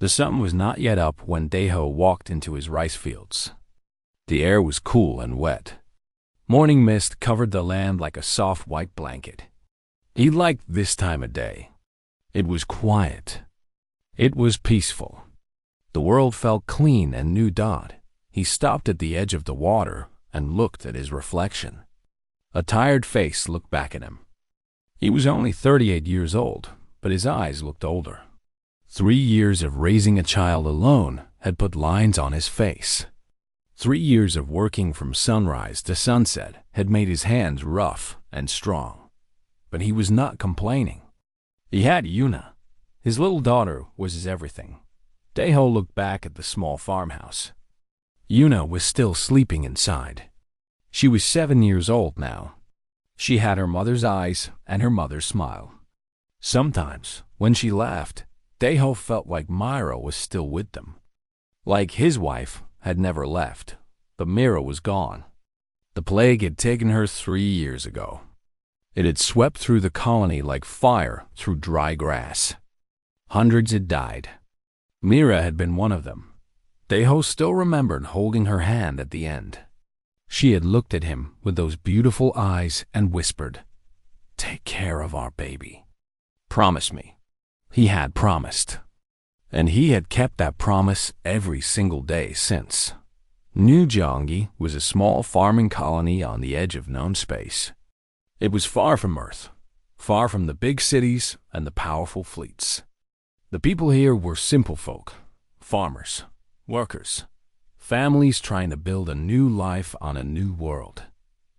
The sun was not yet up when Daeho walked into his rice fields. The air was cool and wet. Morning mist covered the land like a soft white blanket. He liked this time of day. It was quiet. It was peaceful. The world felt clean and new-dawned. He stopped at the edge of the water and looked at his reflection. A tired face looked back at him. He was only 38 years old, but his eyes looked older. 3 years of raising a child alone had put lines on his face. 3 years of working from sunrise to sunset had made his hands rough and strong. But he was not complaining. He had Yuna. His little daughter was his everything. Daeho looked back at the small farmhouse. Yuna was still sleeping inside. She was 7 years old now. She had her mother's eyes and her mother's smile. Sometimes, when she laughed, Daeho felt like Myra was still with them. Like his wife had never left, but Mira was gone. The plague had taken her 3 years ago. It had swept through the colony like fire through dry grass. Hundreds had died. Mira had been one of them. Daeho still remembered holding her hand at the end. She had looked at him with those beautiful eyes and whispered, "Take care of our baby. Promise me." He had promised. And he had kept that promise every single day since. New Jongi was a small farming colony on the edge of known space. It was far from Earth, far from the big cities and the powerful fleets. The people here were simple folk, farmers, workers, families trying to build a new life on a new world.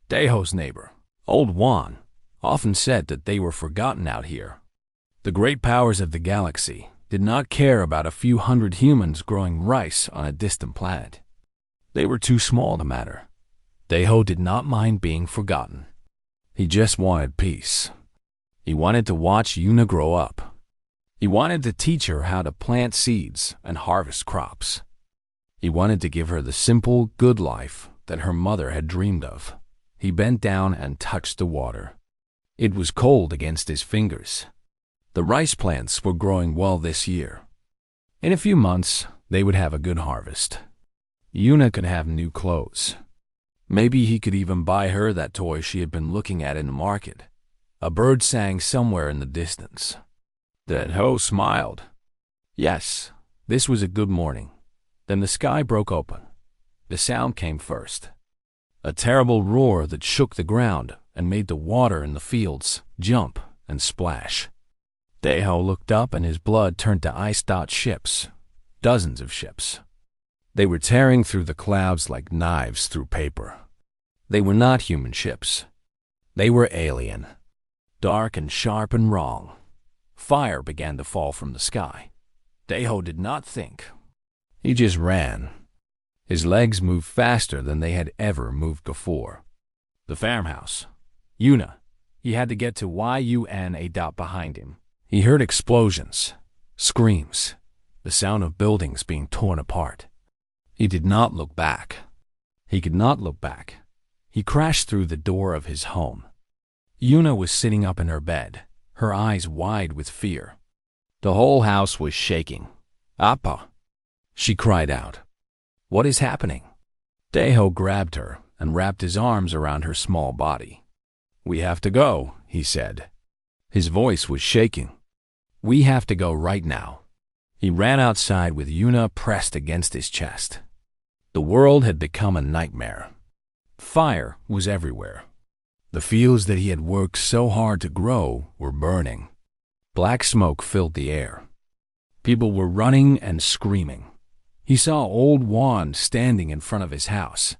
Daeho's neighbor, Old Juan, often said that they were forgotten out here. The great powers of the galaxy did not care about a few hundred humans growing rice on a distant planet. They were too small to matter. Daeho did not mind being forgotten. He just wanted peace. He wanted to watch Yuna grow up. He wanted to teach her how to plant seeds and harvest crops. He wanted to give her the simple, good life that her mother had dreamed of. He bent down and touched the water. It was cold against his fingers. The rice plants were growing well this year. In a few months, they would have a good harvest. Yuna could have new clothes. Maybe he could even buy her that toy she had been looking at in the market. A bird sang somewhere in the distance. Daeho smiled. Yes, this was a good morning. Then the sky broke open. The sound came first. A terrible roar that shook the ground and made the water in the fields jump and splash. Daeho looked up and his blood turned to ice-dot ships, dozens of ships. They were tearing through the clouds like knives through paper. They were not human ships. They were alien, dark and sharp and wrong. Fire began to fall from the sky. Daeho did not think. He just ran. His legs moved faster than they had ever moved before. The farmhouse. Yuna. He had to get to Yuna behind him. He heard explosions, screams, the sound of buildings being torn apart. He did not look back. He could not look back. He crashed through the door of his home. Yuna was sitting up in her bed, her eyes wide with fear. The whole house was shaking. "Appa!" She cried out. "What is happening?" Daeho grabbed her and wrapped his arms around her small body. "We have to go," he said. His voice was shaking. "We have to go right now." He ran outside with Yuna pressed against his chest. The world had become a nightmare. Fire was everywhere. The fields that he had worked so hard to grow were burning. Black smoke filled the air. People were running and screaming. He saw old Juan standing in front of his house.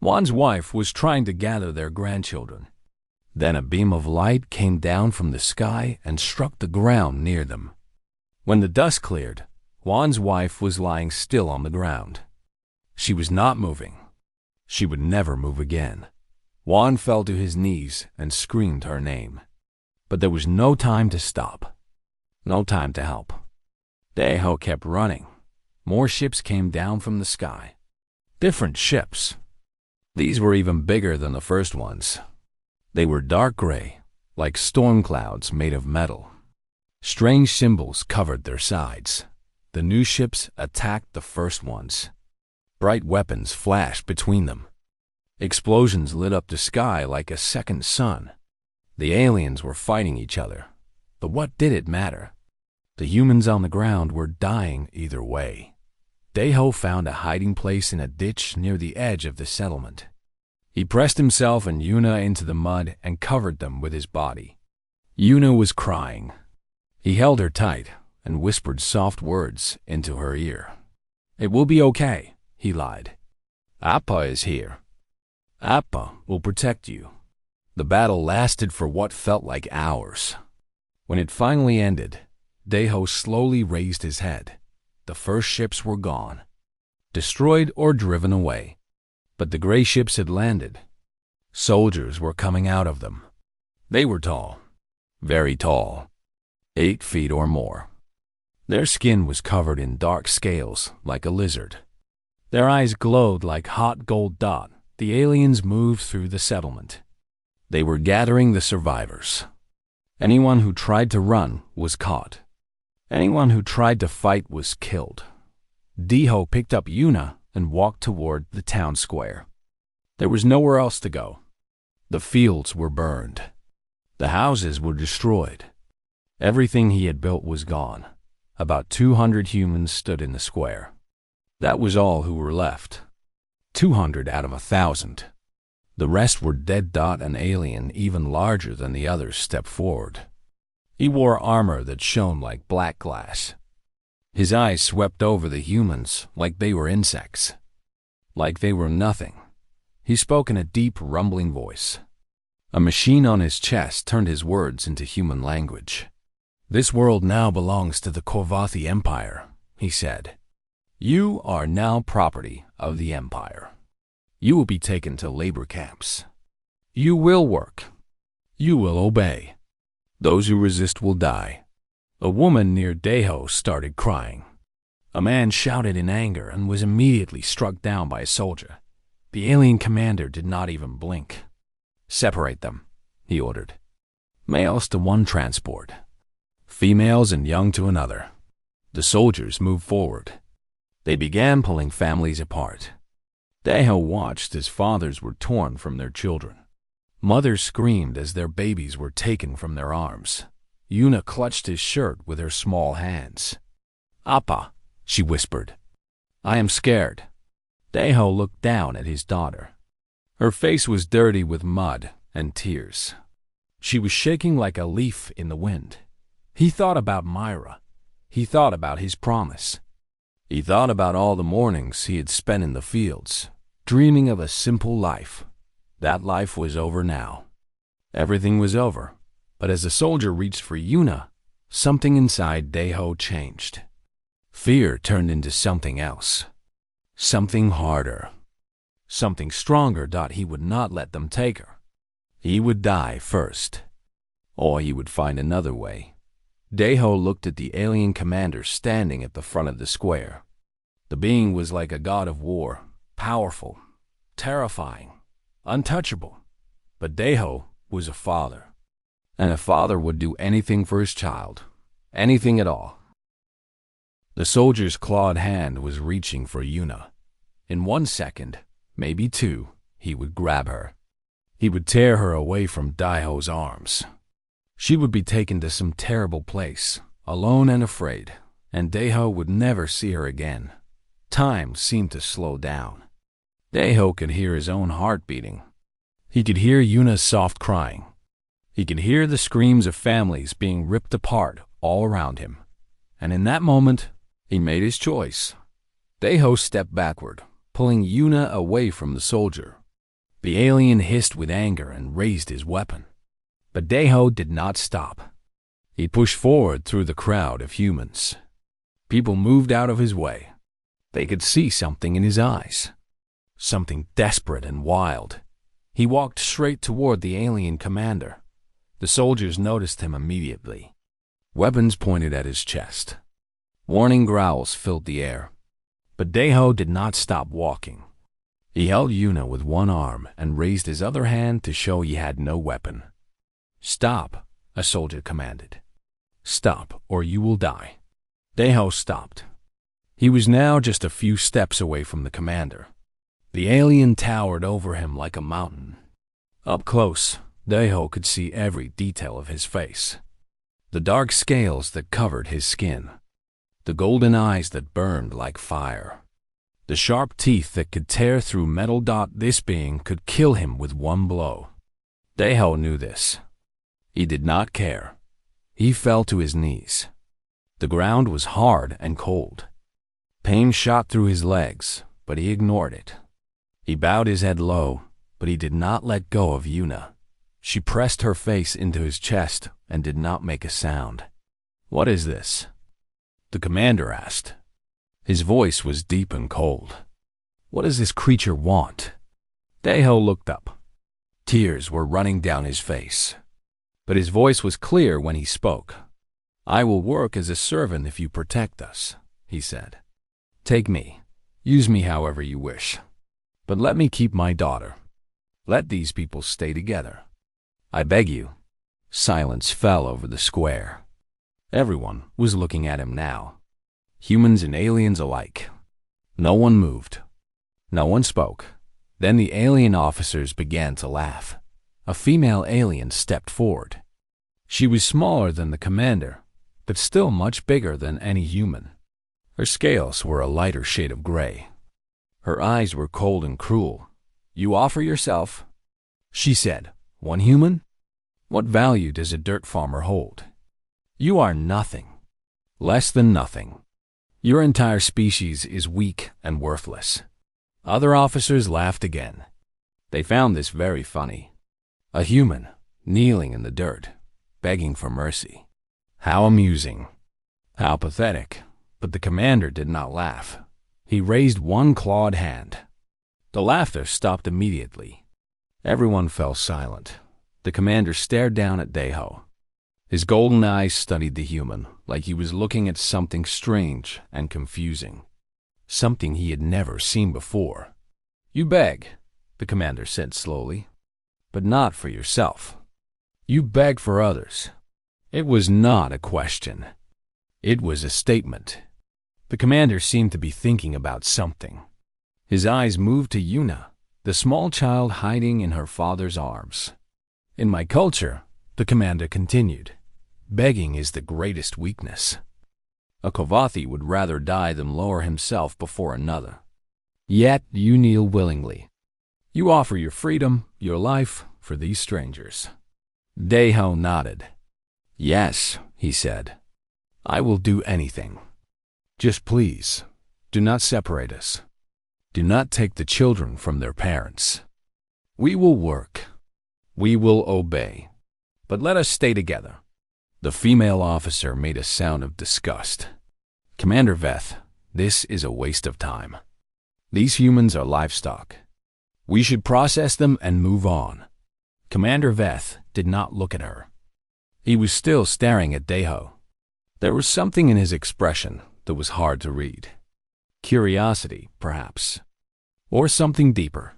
Juan's wife was trying to gather their grandchildren. Then a beam of light came down from the sky and struck the ground near them. When the dust cleared, Juan's wife was lying still on the ground. She was not moving. She would never move again. Juan fell to his knees and screamed her name. But there was no time to stop. No time to help. Daeho kept running. More ships came down from the sky. Different ships. These were even bigger than the first ones. They were dark gray, like storm clouds made of metal. Strange symbols covered their sides. the new ships attacked the first ones. Bright weapons flashed between them. Explosions lit up the sky like a second sun. The aliens were fighting each other, but what did it matter? The humans on the ground were dying either way. Daeho found a hiding place in a ditch near the edge of the settlement. He pressed himself and Yuna into the mud and covered them with his body. Yuna was crying. He held her tight and whispered soft words into her ear. "It will be okay," he lied. "Appa is here. Appa will protect you." The battle lasted for what felt like hours. When it finally ended, Daeho slowly raised his head. The first ships were gone, destroyed or driven away. But the gray ships had landed. Soldiers were coming out of them. They were tall, very tall, 8 feet or more. Their skin was covered in dark scales like a lizard. Their eyes glowed like hot gold dot. The aliens moved through the settlement. They were gathering the survivors. Anyone who tried to run was caught. Anyone who tried to fight was killed. Daeho picked up Yuna and walked toward the town square. There was nowhere else to go. The fields were burned. The houses were destroyed. Everything he had built was gone. About 200 humans stood in the square. That was all who were left. 200 out of 1,000. The rest were dead. An alien even larger than the others stepped forward. He wore armor that shone like black glass. His eyes swept over the humans like they were insects, like they were nothing. He spoke in a deep, rumbling voice. A machine on his chest turned his words into human language. "This world now belongs to the Korvathi Empire," he said. "You are now property of the Empire. You will be taken to labor camps. You will work. You will obey. Those who resist will die." A woman near Daeho started crying. A man shouted in anger and was immediately struck down by a soldier. The alien commander did not even blink. "Separate them," he ordered. "Males to one transport, females and young to another." The soldiers moved forward. They began pulling families apart. Daeho watched as fathers were torn from their children. Mothers screamed as their babies were taken from their arms. Yuna clutched his shirt with her small hands. "Appa," she whispered. "I am scared." Daeho looked down at his daughter. Her face was dirty with mud and tears. She was shaking like a leaf in the wind. He thought about Myra. He thought about his promise. He thought about all the mornings he had spent in the fields, dreaming of a simple life. That life was over now. Everything was over. But as the soldier reached for Yuna, something inside Daeho changed. Fear turned into something else. Something harder. Something stronger. He would not let them take her. He would die first. Or he would find another way. Daeho looked at the alien commander standing at the front of the square. The being was like a god of war, powerful, terrifying, untouchable. But Daeho was a father. And a father would do anything for his child, anything at all. The soldier's clawed hand was reaching for Yuna. In 1 second, maybe 2, he would grab her. He would tear her away from Daeho's arms. She would be taken to some terrible place, alone and afraid, and Daeho would never see her again. Time seemed to slow down. Daeho could hear his own heart beating. He could hear Yuna's soft crying. He could hear the screams of families being ripped apart all around him. And in that moment, he made his choice. Daeho stepped backward, pulling Yuna away from the soldier. The alien hissed with anger and raised his weapon. But Daeho did not stop. He pushed forward through the crowd of humans. People moved out of his way. They could see something in his eyes. Something desperate and wild. He walked straight toward the alien commander. The soldiers noticed him immediately. Weapons pointed at his chest. Warning growls filled the air. But Daeho did not stop walking. He held Yuna with one arm and raised his other hand to show he had no weapon. "Stop," a soldier commanded. "Stop, or you will die." Daeho stopped. He was now just a few steps away from the commander. The alien towered over him like a mountain. Up close, Daeho could see every detail of his face. The dark scales that covered his skin. The golden eyes that burned like fire. The sharp teeth that could tear through metal. This being could kill him with one blow. Daeho knew this. He did not care. He fell to his knees. The ground was hard and cold. Pain shot through his legs, but he ignored it. He bowed his head low, but he did not let go of Yuna. She pressed her face into his chest and did not make a sound. "What is this?" the commander asked. His voice was deep and cold. "What does this creature want?" Daeho looked up. Tears were running down his face. But his voice was clear when he spoke. "I will work as a servant if you protect us," he said. "Take me. Use me however you wish. But let me keep my daughter. Let these people stay together. I beg you." Silence fell over the square. Everyone was looking at him now. Humans and aliens alike. No one moved. No one spoke. Then the alien officers began to laugh. A female alien stepped forward. She was smaller than the commander, but still much bigger than any human. Her scales were a lighter shade of gray. Her eyes were cold and cruel. "You offer yourself?" she said. "One human? What value does a dirt farmer hold? You are nothing. Less than nothing. Your entire species is weak and worthless." Other officers laughed again. They found this very funny. A human, kneeling in the dirt, begging for mercy. How amusing. How pathetic. But the commander did not laugh. He raised one clawed hand. The laughter stopped immediately. Everyone fell silent. The commander stared down at Daeho. His golden eyes studied the human, like he was looking at something strange and confusing. Something he had never seen before. "You beg," the commander said slowly, "but not for yourself. You beg for others." It was not a question. It was a statement. The commander seemed to be thinking about something. His eyes moved to Yuna, the small child hiding in her father's arms. "In my culture," the commander continued, "begging is the greatest weakness. A Kovathi would rather die than lower himself before another. Yet you kneel willingly. You offer your freedom, your life, for these strangers." Daeho nodded. "Yes," he said. "I will do anything. Just please, do not separate us. Do not take the children from their parents. We will work. We will obey. But let us stay together." The female officer made a sound of disgust. "Commander Veth, this is a waste of time. These humans are livestock. We should process them and move on." Commander Veth did not look at her. He was still staring at Daeho. There was something in his expression that was hard to read. Curiosity, perhaps. Or something deeper.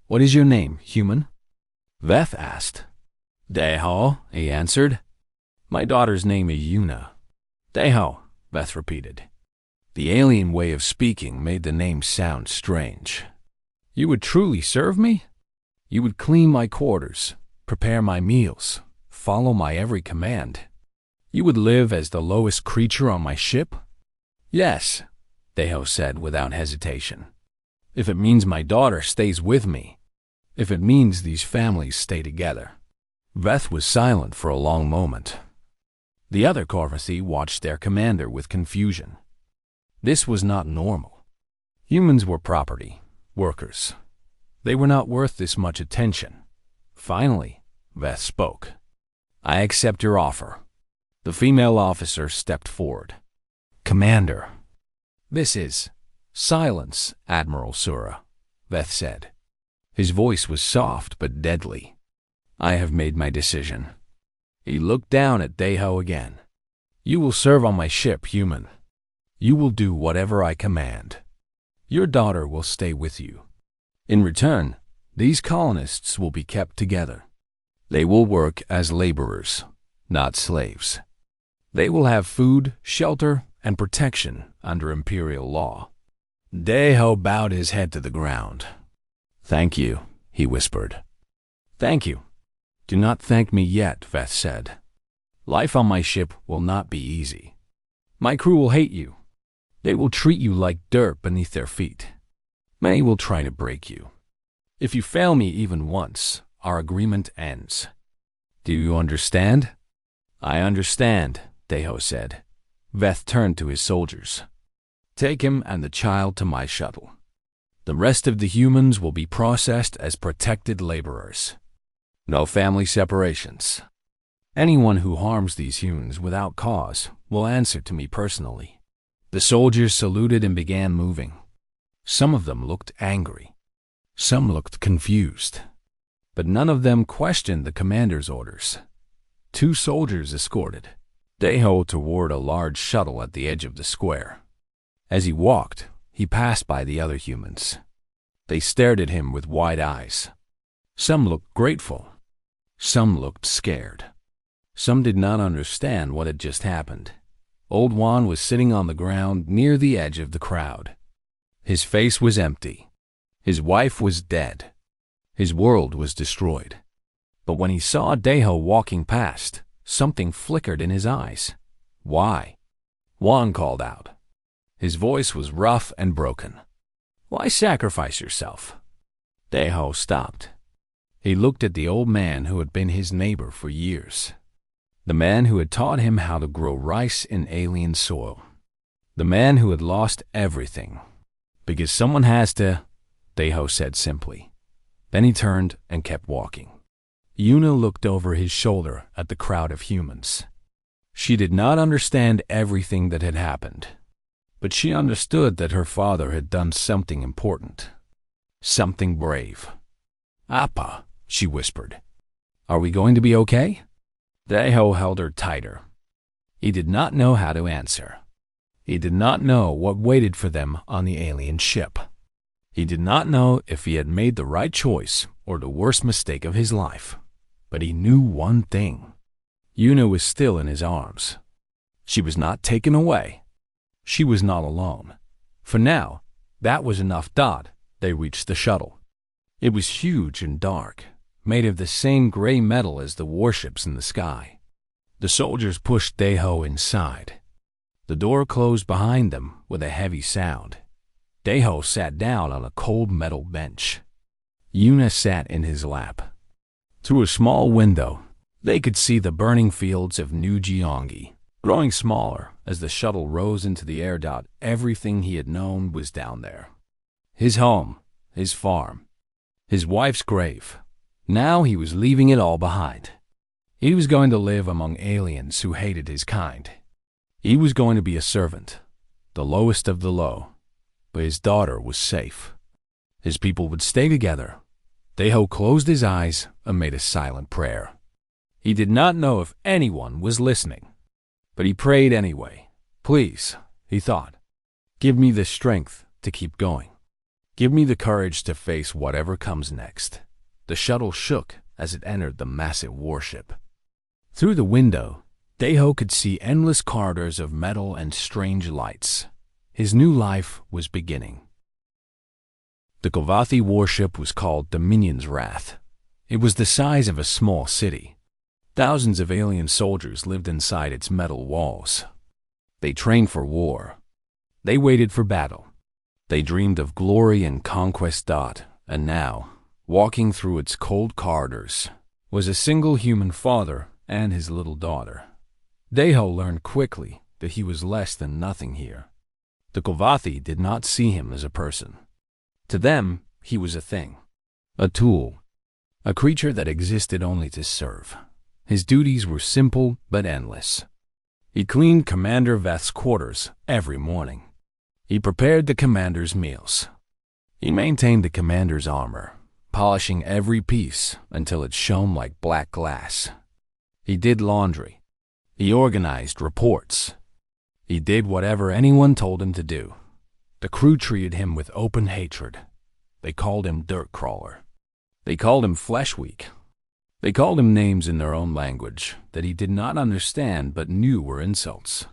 "What is your name, human?" Veth asked. "Daeho," he answered. "My daughter's name is Yuna." "Daeho," Veth repeated. The alien way of speaking made the name sound strange. "You would truly serve me? You would clean my quarters, prepare my meals, follow my every command. You would live as the lowest creature on my ship?" "Yes," Daeho said without hesitation. "If it means my daughter stays with me. If it means these families stay together." Veth was silent for a long moment. The other Korvathi watched their commander with confusion. This was not normal. Humans were property, workers. They were not worth this much attention. Finally, Veth spoke. "I accept your offer." The female officer stepped forward. "Commander." "This is..." "Silence, Admiral Sura," Veth said. His voice was soft but deadly. "I have made my decision." He looked down at Daeho again. "You will serve on my ship, human. You will do whatever I command. Your daughter will stay with you. In return, these colonists will be kept together. They will work as laborers, not slaves. They will have food, shelter, and protection under Imperial law. Daiho bowed his head to the ground. "Thank you," he whispered. "Thank you." "Do not thank me yet," Veth said. "Life on my ship will not be easy. My crew will hate you. They will treat you like dirt beneath their feet. Many will try to break you. If you fail me even once, our agreement ends. Do you understand?" "I understand," Daiho said. Veth turned to his soldiers. "Take him and the child to my shuttle. The rest of the humans will be processed as protected laborers. No family separations. Anyone who harms these humans without cause will answer to me personally." The soldiers saluted and began moving. Some of them looked angry. Some looked confused. But none of them questioned the commander's orders. 2 soldiers escorted Daiho toward a large shuttle at the edge of the square. As he walked, he passed by the other humans. They stared at him with wide eyes. Some looked grateful. Some looked scared. Some did not understand what had just happened. Old Juan was sitting on the ground near the edge of the crowd. His face was empty. His wife was dead. His world was destroyed. But when he saw Daiho walking past, something flickered in his eyes. "Why?" Juan called out. His voice was rough and broken. "Why sacrifice yourself?" Daiho stopped. He looked at the old man who had been his neighbor for years. The man who had taught him how to grow rice in alien soil. The man who had lost everything. "Because someone has to," Daiho said simply. Then he turned and kept walking. Yuna looked over his shoulder at the crowd of humans. She did not understand everything that had happened, but she understood that her father had done something important. Something brave. "Appa," she whispered. "Are we going to be okay?" Daiho held her tighter. He did not know how to answer. He did not know what waited for them on the alien ship. He did not know if he had made the right choice or the worst mistake of his life. But he knew one thing. Yuna was still in his arms. She was not taken away. She was not alone. For now, that was enough. They reached the shuttle. It was huge and dark, made of the same gray metal as the warships in the sky. The soldiers pushed Daiho inside. The door closed behind them with a heavy sound. Daiho sat down on a cold metal bench. Yuna sat in his lap. Through a small window, they could see the burning fields of New Gyeonggi, growing smaller as the shuttle rose into the air. Everything he had known was down there. His home, his farm, his wife's grave. Now he was leaving it all behind. He was going to live among aliens who hated his kind. He was going to be a servant, the lowest of the low. But his daughter was safe. His people would stay together. Daiho closed his eyes and made a silent prayer. He did not know if anyone was listening, but he prayed anyway. "Please," he thought, "give me the strength to keep going. Give me the courage to face whatever comes next." The shuttle shook as it entered the massive warship. Through the window, Daiho could see endless corridors of metal and strange lights. His new life was beginning. The Kovathi warship was called Dominion's Wrath. It was the size of a small city. Thousands of alien soldiers lived inside its metal walls. They trained for war. They waited for battle. They dreamed of glory and conquest. And now, walking through its cold corridors, was a single human father and his little daughter. Daiho learned quickly that he was less than nothing here. The Kovathi did not see him as a person. To them, he was a thing, a tool, a creature that existed only to serve. His duties were simple but endless. He cleaned Commander Veth's quarters every morning. He prepared the commander's meals. He maintained the commander's armor, polishing every piece until it shone like black glass. He did laundry. He organized reports. He did whatever anyone told him to do. The crew treated him with open hatred. They called him Dirt Crawler. They called him Flesh Weak. They called him names in their own language that he did not understand but knew were insults.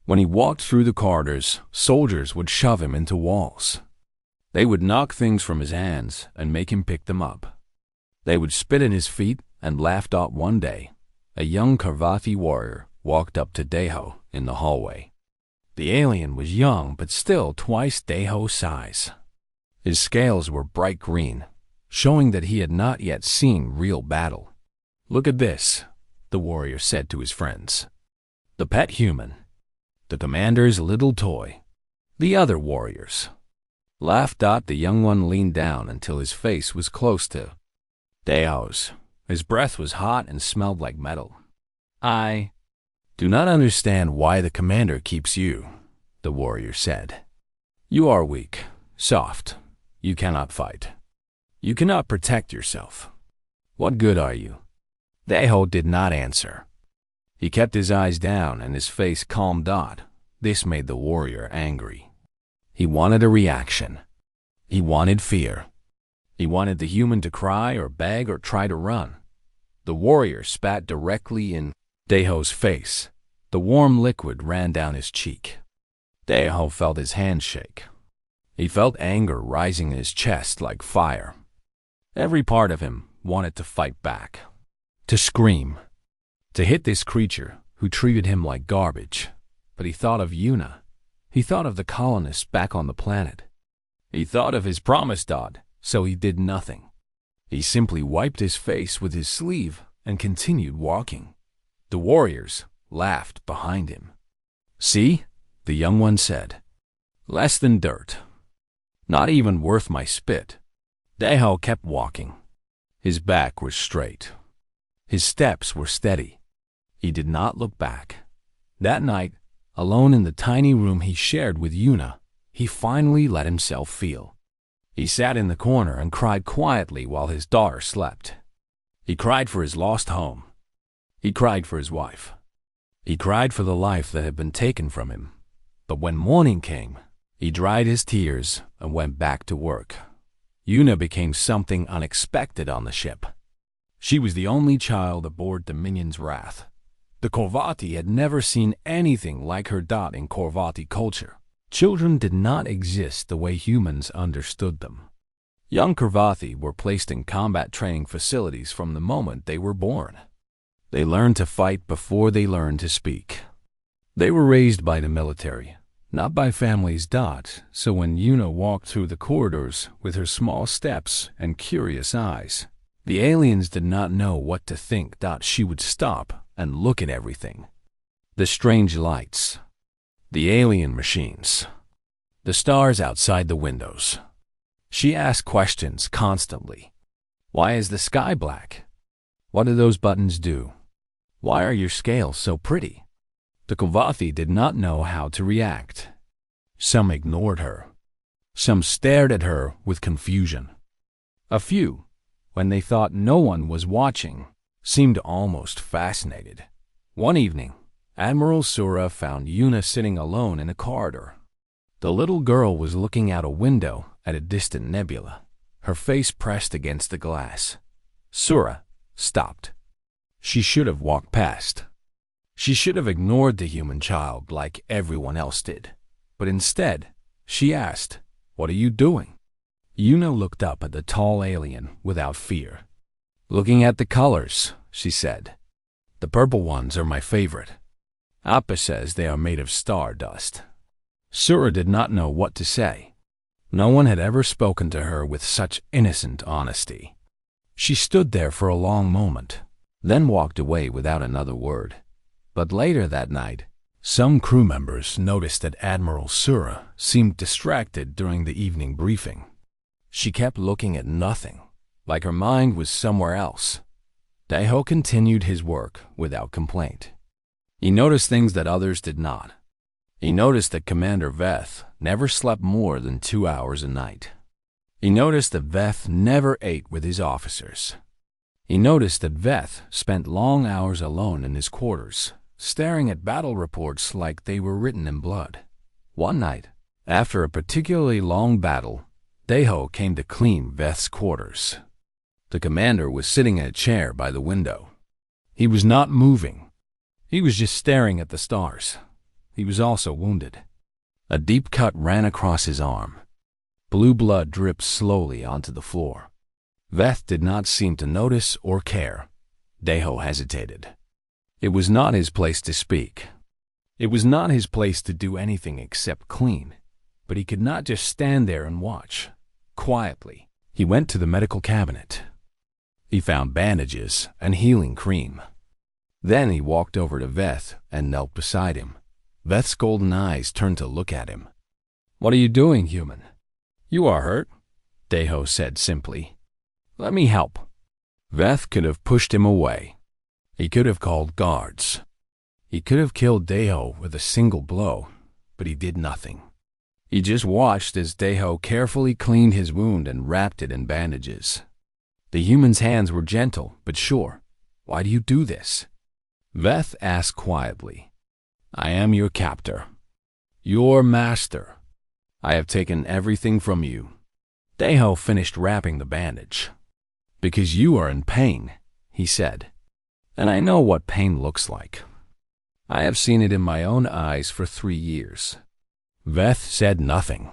When he walked through the corridors, soldiers would shove him into walls. They would knock things from his hands and make him pick them up. They would spit at his feet and laugh. One day, a young Carvathi warrior walked up to Deho in the hallway. The alien was young but still twice Deho's size. His scales were bright green, showing that he had not yet seen real battle. "Look at this," the warrior said to his friends. "The pet human. The commander's little toy." The other warriors laughed. The young one leaned down until his face was close to Deho's. His breath was hot and smelled like metal. "I do not understand why the commander keeps you," the warrior said. "You are weak, soft. You cannot fight. You cannot protect yourself. What good are you?" Deho did not answer. He kept his eyes down and his face calm. This made the warrior angry. He wanted a reaction. He wanted fear. He wanted the human to cry or beg or try to run. The warrior spat directly in Deho's face. The warm liquid ran down his cheek. Deho felt his hand shake. He felt anger rising in his chest like fire. Every part of him wanted to fight back, to scream, to hit this creature who treated him like garbage. But he thought of Yuna. He thought of the colonists back on the planet. He thought of his promise. So he did nothing. He simply wiped his face with his sleeve and continued walking. The warriors laughed behind him. "See," the young one said. "Less than dirt. Not even worth my spit." Deho kept walking. His back was straight. His steps were steady. He did not look back. That night, alone in the tiny room he shared with Yuna, he finally let himself feel. He sat in the corner and cried quietly while his daughter slept. He cried for his lost home. He cried for his wife. He cried for the life that had been taken from him. But when morning came, he dried his tears and went back to work. Yuna became something unexpected on the ship. She was the only child aboard Dominion's Wrath. The Corvati had never seen anything like her. In Corvati culture, children did not exist the way humans understood them. Young Corvati were placed in combat training facilities from the moment they were born. They learned to fight before they learned to speak. They were raised by the military, not by families. So when Yuna walked through the corridors with her small steps and curious eyes, the aliens did not know what to think. She would stop and look at everything. The strange lights, the alien machines, the stars outside the windows. She asked questions constantly. Why is the sky black? What do those buttons do? Why are your scales so pretty? The Corvati did not know how to react. Some ignored her. Some stared at her with confusion. A few, when they thought no one was watching, seemed almost fascinated. One evening, Admiral Sura found Yuna sitting alone in a corridor. The little girl was looking out a window at a distant nebula, her face pressed against the glass. Sura stopped. She should have walked past. She should have ignored the human child like everyone else did. But instead, she asked, "What are you doing?" Yuna looked up at the tall alien without fear. "Looking at the colors," she said. "The purple ones are my favorite. Appa says they are made of stardust." Sura did not know what to say. No one had ever spoken to her with such innocent honesty. She stood there for a long moment, then walked away without another word. But later that night, some crew members noticed that Admiral Sura seemed distracted during the evening briefing. She kept looking at nothing, like her mind was somewhere else. Deho continued his work without complaint. He noticed things that others did not. He noticed that Commander Veth never slept more than 2 hours a night. He noticed that Veth never ate with his officers. He noticed that Veth spent long hours alone in his quarters, staring at battle reports like they were written in blood. One night, after a particularly long battle, Deho came to clean Veth's quarters. The commander was sitting in a chair by the window. He was not moving. He was just staring at the stars. he was also wounded. A deep cut ran across his arm. Blue blood dripped slowly onto the floor. Veth did not seem to notice or care. Deho hesitated. It was not his place to speak. It was not his place to do anything except clean. But he could not just stand there and watch. Quietly, he went to the medical cabinet. He found bandages and healing cream. Then he walked over to Veth and knelt beside him. Veth's golden eyes turned to look at him. "What are you doing, human?" "You are hurt," Deho said simply. "Let me help." Veth could have pushed him away. He could have called guards. He could have killed Deho with a single blow, but he did nothing. He just watched as Deho carefully cleaned his wound and wrapped it in bandages. The human's hands were gentle but sure. "Why do you do this?" Veth asked quietly. "I am your captor. Your master. I have taken everything from you." Deho finished wrapping the bandage. "Because you are in pain," he said. "And I know what pain looks like. I have seen it in my own eyes for 3 years." Veth said nothing,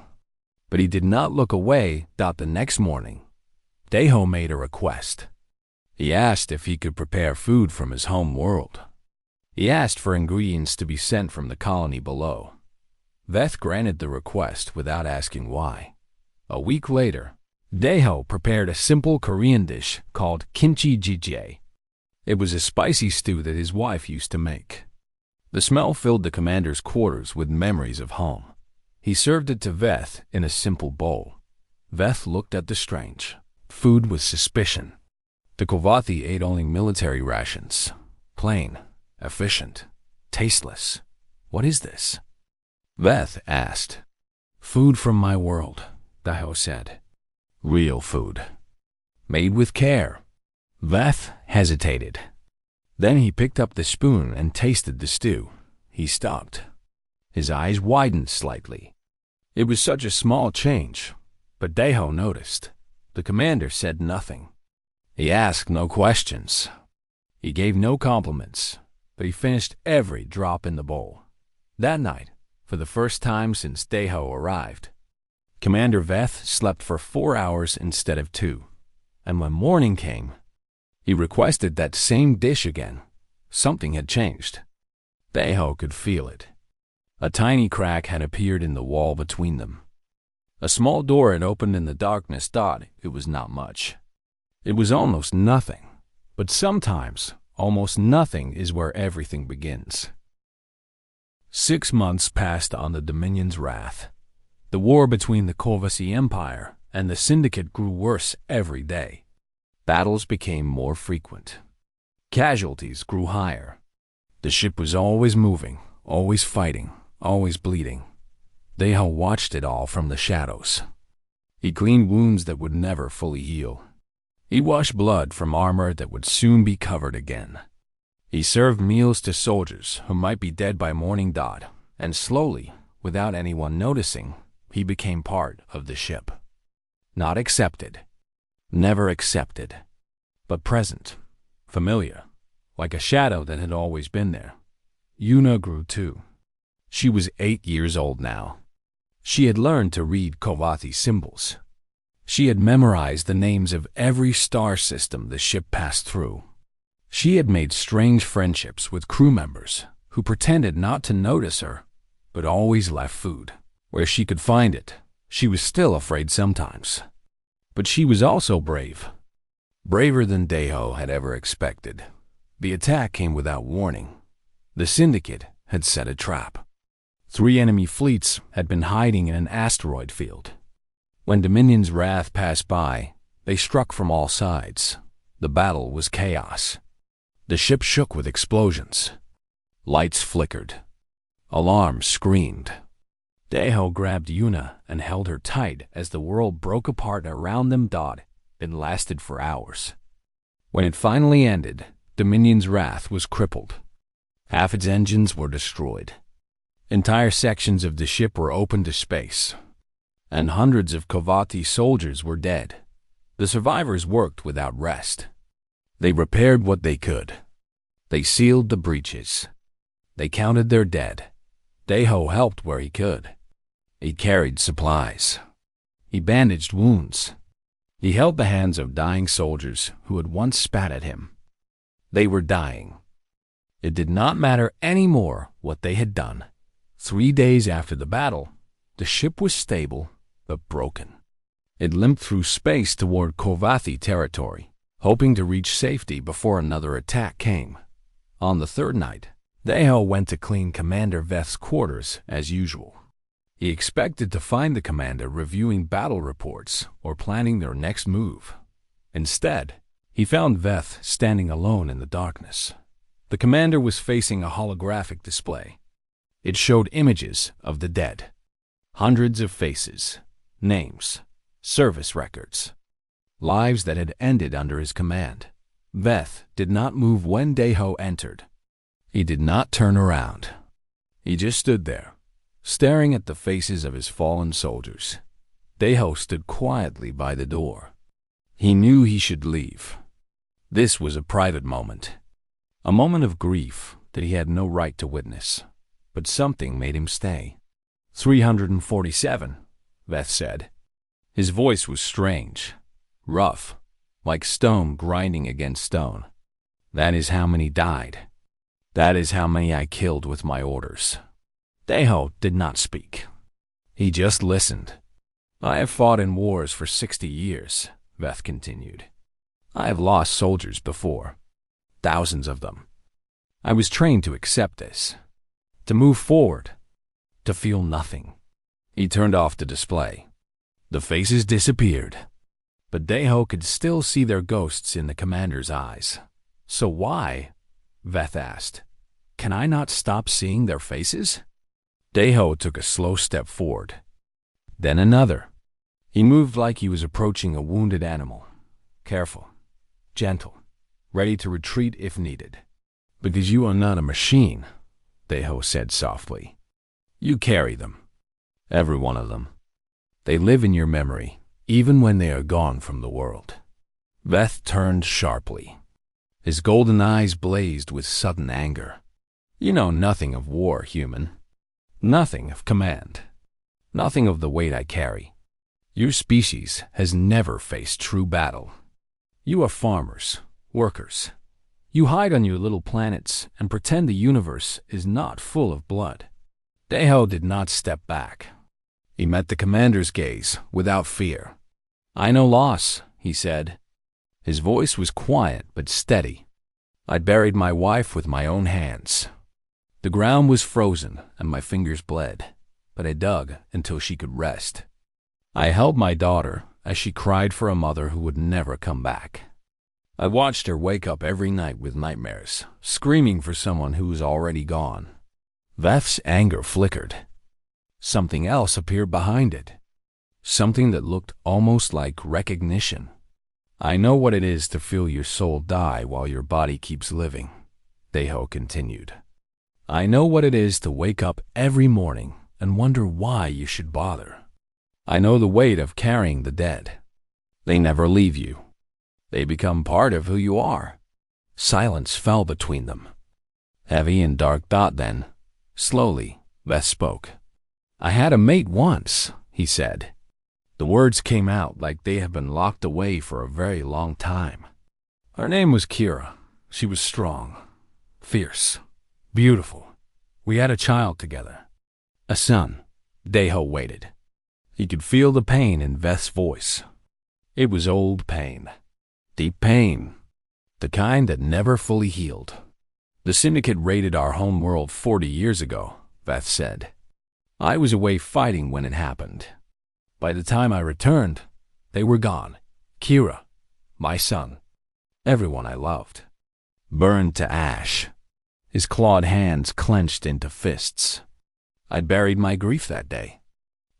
but he did not look away. The next morning, Deho made a request. He asked if he could prepare food from his home world. He asked for ingredients to be sent from the colony below. Veth granted the request without asking why. A week later, Deho prepared a simple Korean dish called kimchi jjigae. It was a spicy stew that his wife used to make. The smell filled the commander's quarters with memories of home. He served it to Veth in a simple bowl. Veth looked at the strange food with suspicion. The Kovathi ate only military rations. Plain, efficient, tasteless. "What is this?" Veth asked. "Food from my world," Deho said. "Real food. Made with care." Veth hesitated. Then he picked up the spoon and tasted the stew. He stopped. His eyes widened slightly. It was such a small change, but Deho noticed. The commander said nothing. He asked no questions. He gave no compliments, but he finished every drop in the bowl. That night, for the first time since Deho arrived, Commander Veth slept for 4 hours instead of 2, and when morning came, he requested that same dish again. Something had changed. Deho could feel it. A tiny crack had appeared in the wall between them. A small door had opened in the darkness. It was not much. It was almost nothing, but sometimes almost nothing is where everything begins. 6 months passed on the Dominion's wrath. The war between the Kovasi Empire and the Syndicate grew worse every day. Battles became more frequent. Casualties grew higher. The ship was always moving, always fighting, always bleeding. Deho watched it all from the shadows. He cleaned wounds that would never fully heal. He washed blood from armor that would soon be covered again. He served meals to soldiers who might be dead by morning. And slowly, without anyone noticing, he became part of the ship. Not accepted, never accepted, but present, familiar, like a shadow that had always been there. Yuna grew too. She was 8 years old now. She had learned to read Kovathi symbols. She had memorized the names of every star system the ship passed through. She had made strange friendships with crew members who pretended not to notice her, but always left food where she could find it. She was still afraid sometimes. But she was also brave. Braver than Deho had ever expected. The attack came without warning. The Syndicate had set a trap. 3 enemy fleets had been hiding in an asteroid field. When Dominion's wrath passed by, they struck from all sides. The battle was chaos. The ship shook with explosions. Lights flickered. Alarms screamed. Deho grabbed Yuna and held her tight as the world broke apart around them. It lasted for hours. When it finally ended, Dominion's wrath was crippled. Half its engines were destroyed. Entire sections of the ship were open to space, and hundreds of Kovathi soldiers were dead. The survivors worked without rest. They repaired what they could. They sealed the breaches. They counted their dead. Daeho helped where he could. He carried supplies. He bandaged wounds. He held the hands of dying soldiers who had once spat at him. They were dying. It did not matter anymore what they had done. 3 days after the battle, the ship was stable but broken. It limped through space toward Kovathi territory, hoping to reach safety before another attack came. On the third night, Daeho went to clean Commander Veth's quarters as usual. He expected to find the commander reviewing battle reports or planning their next move. Instead, he found Veth standing alone in the darkness. The commander was facing a holographic display. It showed images of the dead. Hundreds of faces, names, service records, lives that had ended under his command. Veth did not move when Daeho entered. He did not turn around. He just stood there, staring at the faces of his fallen soldiers. Daeho stood quietly by the door. He knew he should leave. This was a private moment, a moment of grief that he had no right to witness. But something made him stay. 347, Veth said. His voice was strange, rough, like stone grinding against stone. That is how many died. That is how many I killed with my orders. Daeho did not speak. He just listened. I have fought in wars for 60 years, Veth continued. I have lost soldiers before, thousands of them. I was trained to accept this, to move forward, to feel nothing. He turned off the display. The faces disappeared, but Daeho could still see their ghosts in the commander's eyes. So why? Veth asked. Can I not stop seeing their faces? Daeho took a slow step forward, then another. He moved like he was approaching a wounded animal, careful, gentle, ready to retreat if needed. Because you are not a machine, Daeho said softly. You carry them, every one of them. They live in your memory, even when they are gone from the world. Veth turned sharply. His golden eyes blazed with sudden anger. You know nothing of war, human. Nothing of command. Nothing of the weight I carry. Your species has never faced true battle. You are farmers, workers. You hide on your little planets and pretend the universe is not full of blood. Daeho did not step back. He met the commander's gaze without fear. I know loss, he said. His voice was quiet but steady. I buried my wife with my own hands. The ground was frozen and my fingers bled, but I dug until she could rest. I held my daughter as she cried for a mother who would never come back. I watched her wake up every night with nightmares, screaming for someone who was already gone. Veth's anger flickered. Something else appeared behind it. Something that looked almost like recognition. I know what it is to feel your soul die while your body keeps living, Daeho continued. I know what it is to wake up every morning and wonder why you should bother. I know the weight of carrying the dead. They never leave you. They become part of who you are. Silence fell between them. Heavy and dark thought then. Slowly, Veth spoke. I had a mate once, he said. The words came out like they had been locked away for a very long time. Her name was Kira. She was strong, fierce, beautiful. We had a child together. A son. Daeho waited. He could feel the pain in Veth's voice. It was old pain. Deep pain. The kind that never fully healed. The Syndicate raided our home world 40 years ago, Veth said. I was away fighting when it happened. By the time I returned, they were gone. Kira, my son, everyone I loved. Burned to ash. His clawed hands clenched into fists. I buried my grief that day.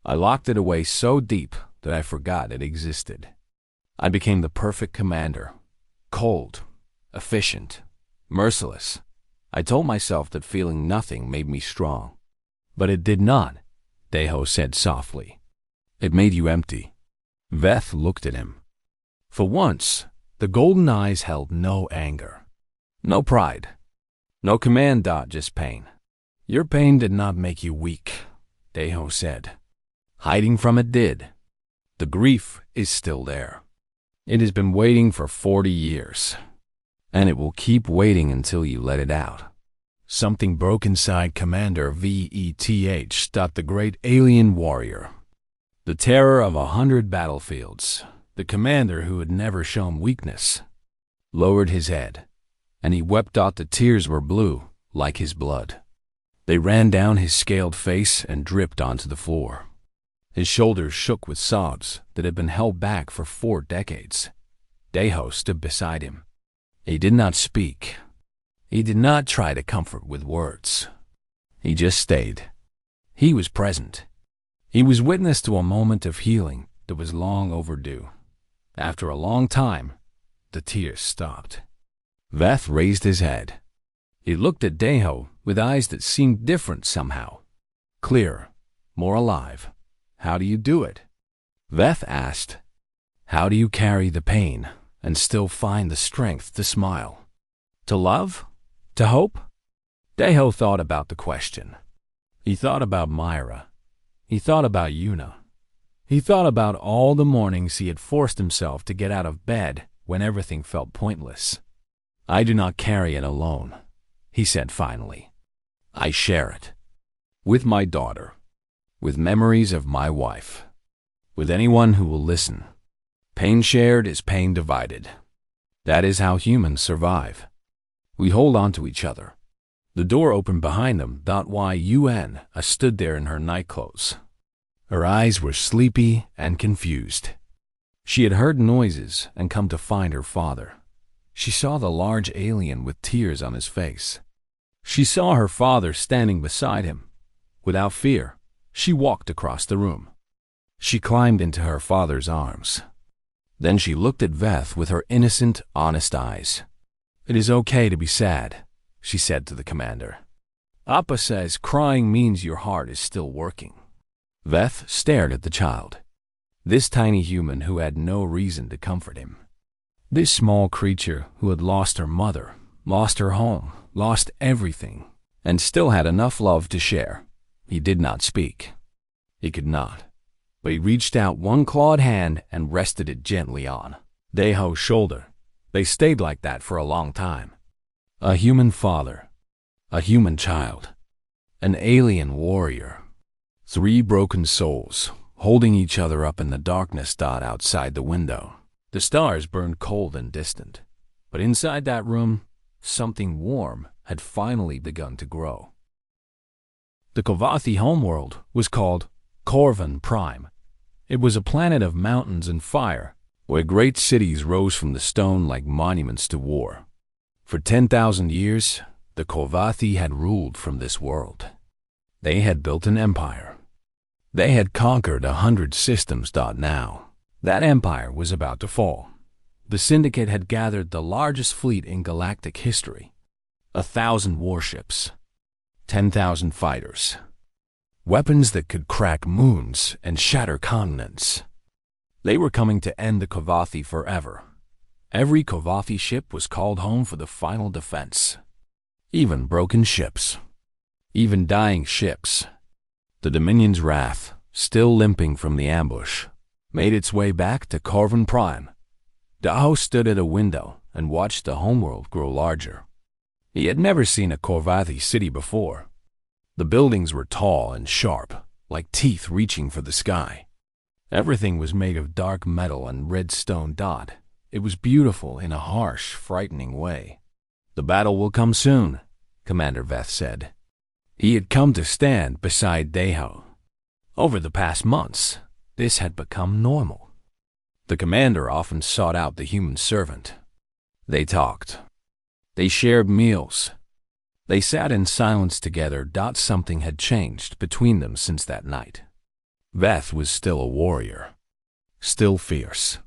I locked it away so deep that I forgot it existed. I became the perfect commander. Cold, efficient, merciless. I told myself that feeling nothing made me strong. But it did not, Daeho said softly. It made you empty. Veth looked at him. For once, the golden eyes held no anger. No pride. No command, just pain. Your pain did not make you weak, Deho said. Hiding from it did. The grief is still there. It has been waiting for 40 years, and it will keep waiting until you let it out. Something broke inside Commander VETH. The great alien warrior. The terror of 100 battlefields, the commander who had never shown weakness, lowered his head, and he wept. The tears were blue, like his blood. They ran down his scaled face and dripped onto the floor. His shoulders shook with sobs that had been held back for 4 decades. Deho stood beside him. He did not speak. He did not try to comfort with words. He just stayed. He was present. He was witness to a moment of healing that was long overdue. After a long time, the tears stopped. Veth raised his head. He looked at Deho with eyes that seemed different somehow. Clearer, more alive. How do you do it? Veth asked. How do you carry the pain and still find the strength to smile? To love? To hope? Deho thought about the question. He thought about Myra. He thought about Yuna. He thought about all the mornings he had forced himself to get out of bed when everything felt pointless. I do not carry it alone, he said finally. I share it. With my daughter. With memories of my wife. With anyone who will listen. Pain shared is pain divided. That is how humans survive. We hold on to each other. The door opened behind them. Yun stood there in her nightclothes. Her eyes were sleepy and confused. She had heard noises and come to find her father. She saw the large alien with tears on his face. She saw her father standing beside him. Without fear, she walked across the room. She climbed into her father's arms. Then she looked at Veth with her innocent, honest eyes. It is okay to be sad, she said to the commander. Appa says crying means your heart is still working. Veth stared at the child. This tiny human who had no reason to comfort him. This small creature who had lost her mother, lost her home, lost everything, and still had enough love to share. He did not speak. He could not. But he reached out one clawed hand and rested it gently on Deho's shoulder. They stayed like that for a long time. A human father. A human child. An alien warrior. 3 broken souls, holding each other up in the darkness. Outside the window. The stars burned cold and distant. But inside that room, something warm had finally begun to grow. The Kovathi homeworld was called Corvan Prime. It was a planet of mountains and fire, where great cities rose from the stone like monuments to war. For 10,000 years, the Kovathi had ruled from this world. They had built an empire. They had conquered 100 systems. Now, that empire was about to fall. The Syndicate had gathered the largest fleet in galactic history. 1,000 warships. 10,000 fighters. Weapons that could crack moons and shatter continents. They were coming to end the Kovathi forever. Every Kovathi ship was called home for the final defense. Even broken ships. Even dying ships. The Dominion's wrath, still limping from the ambush, made its way back to Corvan Prime. Daho stood at a window and watched the homeworld grow larger. He had never seen a Kovathi city before. The buildings were tall and sharp, like teeth reaching for the sky. Everything was made of dark metal and red stone. It was beautiful in a harsh, frightening way. The battle will come soon, Commander Veth said. He had come to stand beside Deho. Over the past months, this had become normal. The commander often sought out the human servant. They talked. They shared meals. They sat in silence together. Something had changed between them since that night. Veth was still a warrior. Still fierce.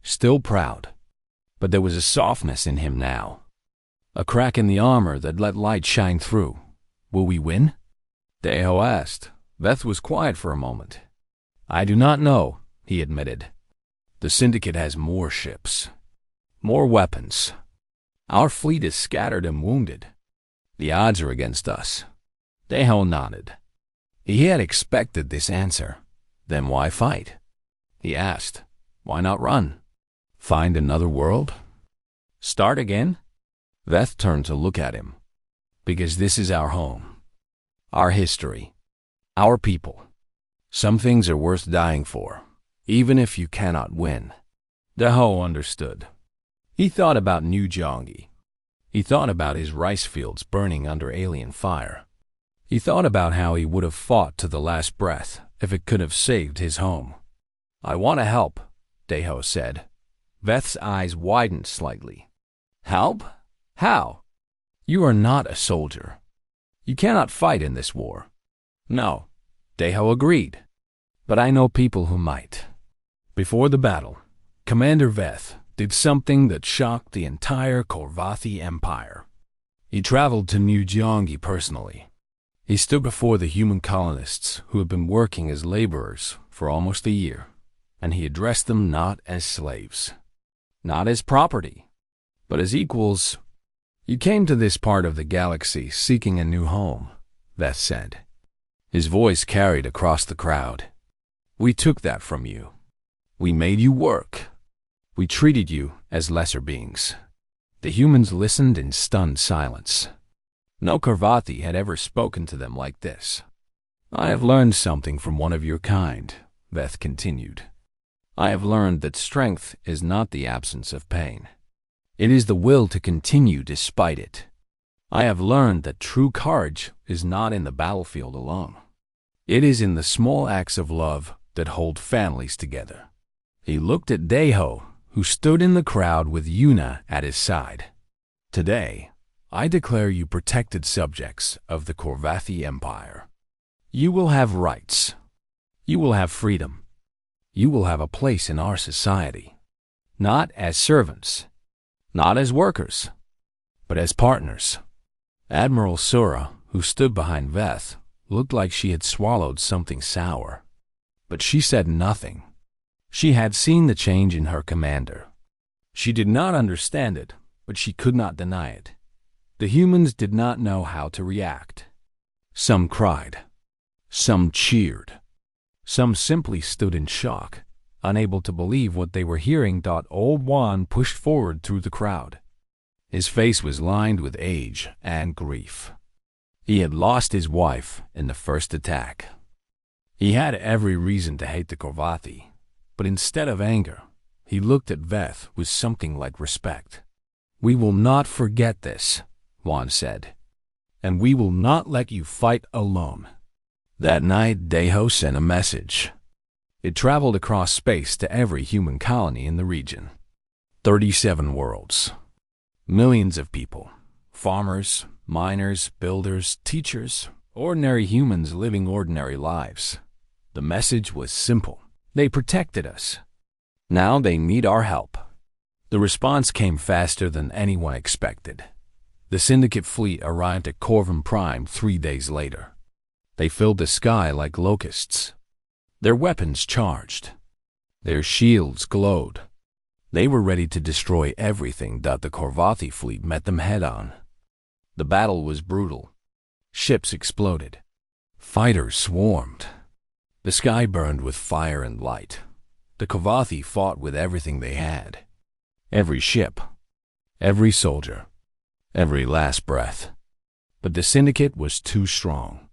Still proud. But there was a softness in him now. A crack in the armor that let light shine through. Will we win? Deho asked. Veth was quiet for a moment. I do not know, he admitted. The Syndicate has more ships. More weapons. Our fleet is scattered and wounded. The odds are against us. Daeho nodded. He had expected this answer. Then why fight? He asked. Why not run? Find another world? Start again? Veth turned to look at him. Because this is our home. Our history. Our people. Some things are worth dying for, even if you cannot win. Daeho understood. He thought about New Jongi. He thought about his rice fields burning under alien fire. He thought about how he would have fought to the last breath if it could have saved his home. I want to help, Daeho said. Veth's eyes widened slightly. Help? How? You are not a soldier. You cannot fight in this war. No, Daeho agreed. But I know people who might. Before the battle, Commander Veth did something that shocked the entire Korvathi Empire. He traveled to New Jongi personally. He stood before the human colonists who had been working as laborers for almost a year, and he addressed them not as slaves, not as property, but as equals. You came to this part of the galaxy seeking a new home, Veth said. His voice carried across the crowd. We took that from you. We made you work. We treated you as lesser beings. The humans listened in stunned silence. No Korvathi had ever spoken to them like this. I have learned something from one of your kind, Veth continued. I have learned that strength is not the absence of pain. It is the will to continue despite it. I have learned that true courage is not in the battlefield alone. It is in the small acts of love that hold families together. He looked at Daeho, who stood in the crowd with Yuna at his side. Today, I declare you protected subjects of the Korvathi Empire. You will have rights. You will have freedom. You will have a place in our society. Not as servants, not as workers, but as partners. Admiral Sura, who stood behind Veth, looked like she had swallowed something sour. But she said nothing. She had seen the change in her commander. She did not understand it, but she could not deny it. The humans did not know how to react. Some cried. Some cheered. Some simply stood in shock, unable to believe what they were hearing. Old Juan pushed forward through the crowd. His face was lined with age and grief. He had lost his wife in the first attack. He had every reason to hate the Korvathi, but instead of anger, he looked at Veth with something like respect. We will not forget this, Juan said, and we will not let you fight alone. That night, Daeho sent a message. It traveled across space to every human colony in the region. 37 worlds. Millions of people. Farmers, miners, builders, teachers, ordinary humans living ordinary lives. The message was simple. They protected us. Now they need our help. The response came faster than anyone expected. The Syndicate fleet arrived at Corvum Prime 3 days later. They filled the sky like locusts. Their weapons charged. Their shields glowed. They were ready to destroy everything that the Korvathi fleet met them head-on. The battle was brutal. Ships exploded. Fighters swarmed. The sky burned with fire and light. The Korvathi fought with everything they had. Every ship. Every soldier. Every last breath. But the Syndicate was too strong.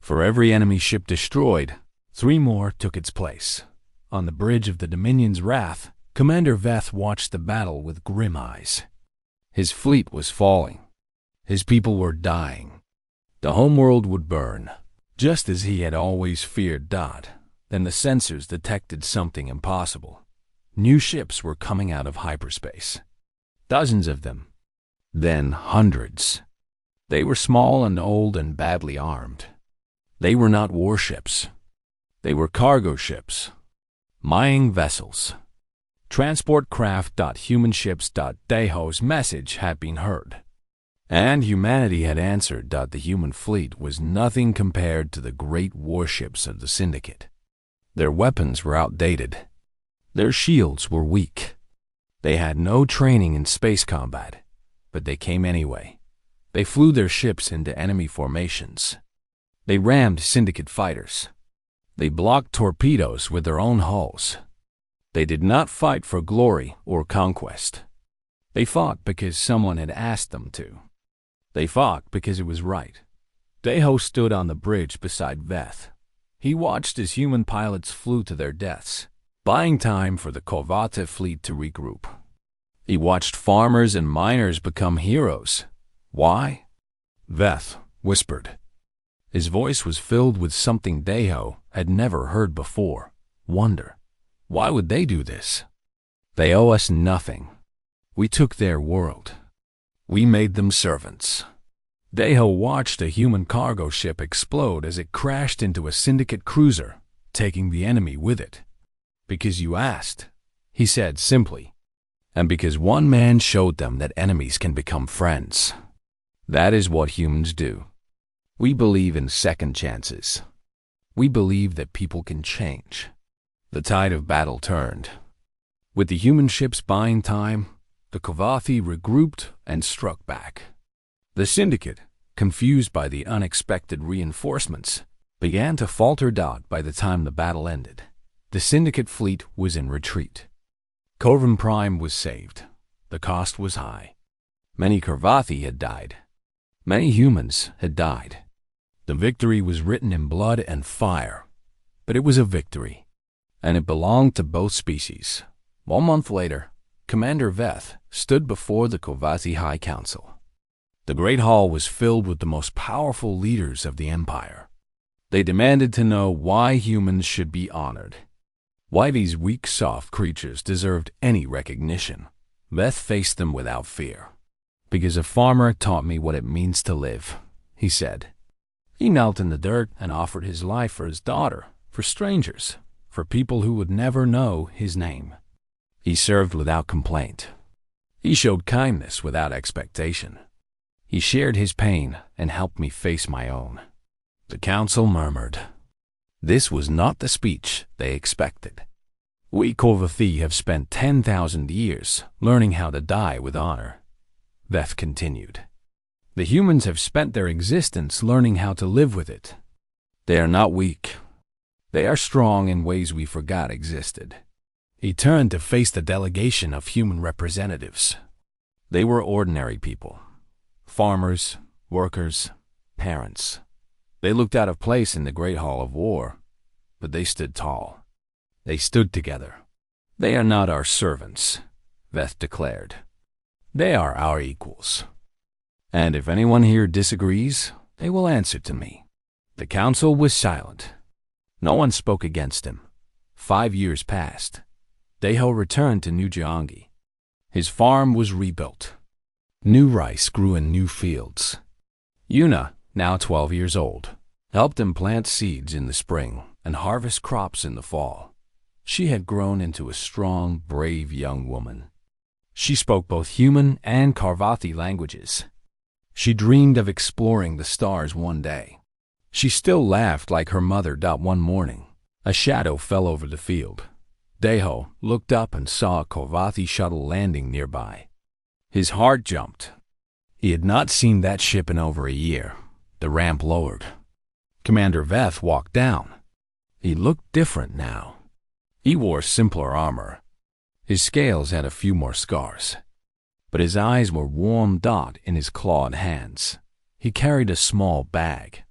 For every enemy ship destroyed, 3 more took its place. On the bridge of the Dominion's Wrath, Commander Veth watched the battle with grim eyes. His fleet was falling. His people were dying. The homeworld would burn, just as he had always feared. Then the sensors detected something impossible. New ships were coming out of hyperspace. Dozens of them. Then hundreds. They were small and old and badly armed. They were not warships. They were cargo ships. Mining vessels. Transport craft. Human ships. Daeho's message had been heard. And humanity had answered. The human fleet was nothing compared to the great warships of the Syndicate. Their weapons were outdated. Their shields were weak. They had no training in space combat, but they came anyway. They flew their ships into enemy formations. They rammed Syndicate fighters. They blocked torpedoes with their own hulls. They did not fight for glory or conquest. They fought because someone had asked them to. They fought because it was right. Deho stood on the bridge beside Veth. He watched as human pilots flew to their deaths, buying time for the Kovate fleet to regroup. He watched farmers and miners become heroes. Why? Veth whispered. His voice was filled with something Deho had never heard before. Wonder. Why would they do this? They owe us nothing. We took their world. We made them servants. Deho watched a human cargo ship explode as it crashed into a Syndicate cruiser, taking the enemy with it. Because you asked, he said simply. And because one man showed them that enemies can become friends. That is what humans do. We believe in second chances. We believe that people can change. The tide of battle turned. With the human ships buying time, the Kovathi regrouped and struck back. The Syndicate, confused by the unexpected reinforcements, began to falter. By the time the battle ended, the Syndicate fleet was in retreat. Corvin Prime was saved. The cost was high. Many Kovathi had died. Many humans had died. The victory was written in blood and fire, but it was a victory, and it belonged to both species. 1 month later, Commander Veth stood before the Kovathi High Council. The Great Hall was filled with the most powerful leaders of the Empire. They demanded to know why humans should be honored. Why these weak, soft creatures deserved any recognition. Veth faced them without fear. Because a farmer taught me what it means to live, he said. He knelt in the dirt and offered his life for his daughter, for strangers, for people who would never know his name. He served without complaint. He showed kindness without expectation. He shared his pain and helped me face my own. The council murmured. This was not the speech they expected. We Kovathi have spent 10,000 years learning how to die with honor. Veth continued. The humans have spent their existence learning how to live with it. They are not weak. They are strong in ways we forgot existed. He turned to face the delegation of human representatives. They were ordinary people. Farmers, workers, parents. They looked out of place in the Great Hall of War, but they stood tall. They stood together. They are not our servants, Veth declared. They are our equals. And if anyone here disagrees, they will answer to me. The council was silent. No one spoke against him. 5 years passed. Deho returned to New Jeongi. His farm was rebuilt. New rice grew in new fields. Yuna, now 12 years old, helped him plant seeds in the spring and harvest crops in the fall. She had grown into a strong, brave young woman. She spoke both human and Karvathi languages. She dreamed of exploring the stars one day. She still laughed like her mother. One morning, a shadow fell over the field. Deho looked up and saw a Kovathi shuttle landing nearby. His heart jumped. He had not seen that ship in over a year. The ramp lowered. Commander Veth walked down. He looked different now. He wore simpler armor. His scales had a few more scars. But his eyes were warm. In his clawed hands, he carried a small bag.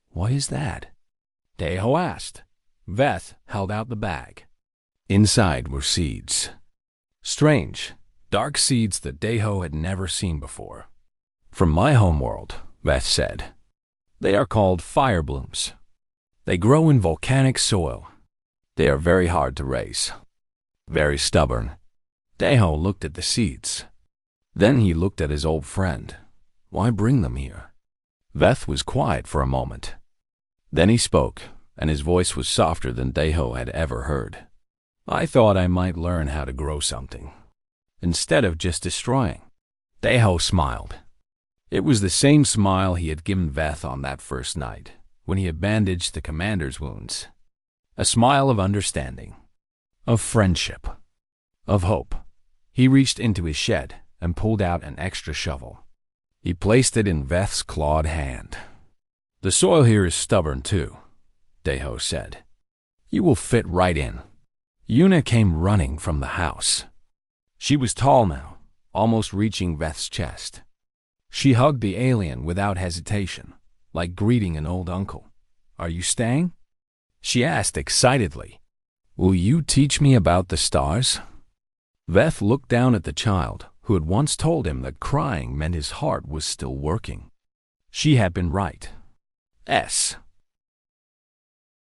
What is that? Deho asked. Veth held out the bag. Inside were seeds. Strange, dark seeds that Deho had never seen before. From my homeworld, Veth said. They are called fire blooms. They grow in volcanic soil. They are very hard to raise. Very stubborn. Deho looked at the seeds. Then he looked at his old friend. Why bring them here? Veth was quiet for a moment. Then he spoke, and his voice was softer than Deho had ever heard. I thought I might learn how to grow something, instead of just destroying. Deho smiled. It was the same smile he had given Veth on that first night, when he had bandaged the commander's wounds. A smile of understanding, of friendship, of hope. He reached into his shed and pulled out an extra shovel. He placed it in Veth's clawed hand. The soil here is stubborn too, Deho said. You will fit right in. Yuna came running from the house. She was tall now, almost reaching Veth's chest. She hugged the alien without hesitation, like greeting an old uncle. Are you staying? She asked excitedly. Will you teach me about the stars? Veth looked down at the child who had once told him that crying meant his heart was still working. She had been right.